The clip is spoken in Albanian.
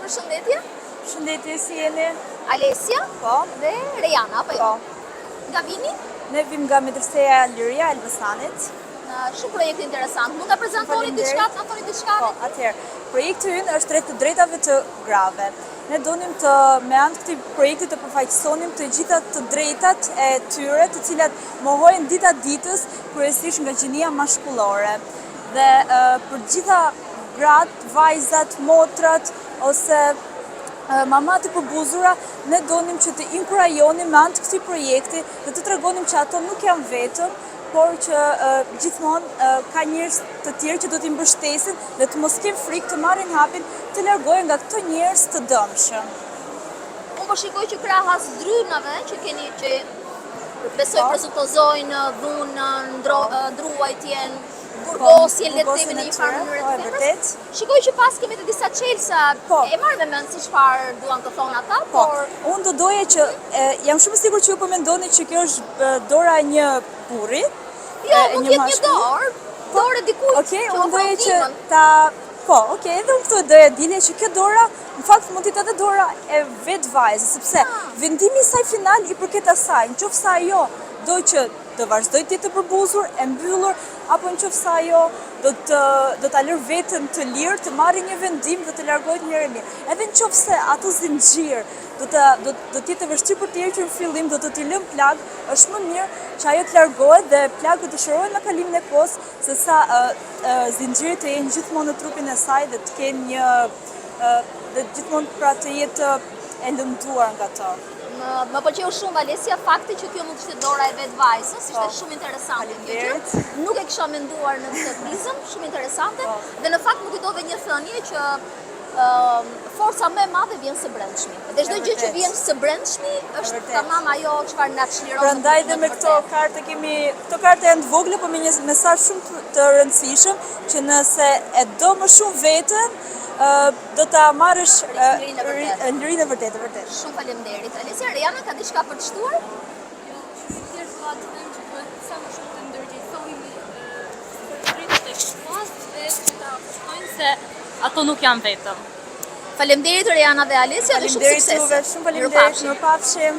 Përshëndetje. Shëndetje, si jeni? Alesia. Po. Dhe Rejana, apo jo? Po. Nga vini? Ne vim nga Medreseja Liria e Elbasanit. Shumë projekt interesant. Mund ta prezantoni diçka, na thoni diçka? Po, atëherë, projekti ynë është drejt të drejtave të grave. Ne donim të me anë të këtij projekti të përfaqësonim të gjitha të drejtat e tyre, të cilat mohojnë dita ditës, kryesisht nga gjinia mashkullore. Dhe për gjitha gratë, vajzat, motrat ose mamat e përbuzura, ne donim që të inkurajonim me anë të këtij projekti dhe të tregonim që ato nuk janë vetëm, por që gjithmonë ka njerëz të tjerë që do t'i mbështesin dhe të mos kenë frikë të marrin hapin të largohen nga këto njerëz të dëmshëm. Unë po shikoj që krahas drynave që keni që besoj prezupozojnë dhunën, druajtjen, burgosje, le të themi në një farë mënyrë të tepërt. Shikoj që pas kemi të disa çelësa, e marr me mend si çfarë duan të thonë ata, por unë do doja që jam shumë sigurt që ju po mendoni që kjo është dora e një burri. Jo, mund të jetë një dorë, dorë dikujt. Okej, unë doja që ta edhe unë këtu doja dilje që kjo dora, në fakt mund të jetë edhe dora e vetë vajzës, sepse vendimi i saj final i përket asaj, nëse ajo do që të vazhdoj të jetë përbuzur, e mbyllur, apo nëse ajo do ta lër veten të lirë, të marrë një vendim dhe të largohet një herë mirë. Edhe nëse ato zinxhir do të jetë vështirë për të hequr në fillim, do të t'i lëm plagë, është më mirë që ajo të largohet dhe plagët të shërohen me kalimin e kohës, sesa zinxhirit të jenë gjithmonë në trupin e saj dhe të kenë një dhe gjithmonë pra të jetë e lënduar nga to. Më pëlqeu shumë Alesia fakti që kjo mund të ishte dora e vetë vajzës, ishte shumë interesante kjo gjë. Nuk e kisha menduar në këtë prizëm, shumë interesante. Dhe në fakt më kujtove një thënie që forca më e madhe vjen së brendshmi. Dhe çdo gjë që vjen së brendshmi është tamam ajo çfarë na çliron. Prandaj dhe me këto kartë këto kartë janë të vogla, por me një mesazh shumë të rëndësishëm që nëse e do më shumë veten, do ta marrësh lirinë e vërtetë, vërtet. Shumë faleminderit. Alesia, Rejana ka diçka për të shtuar? Thjesht dua të them që duhet sa më shumë të ndërgjegjësohemi drejtat e shtuas dhe ta kuptojnë se ato nuk janë vetëm. Faleminderit Rejana dhe Alesia dhe shumë sukses. Shumë faleminderit, mirupafshim.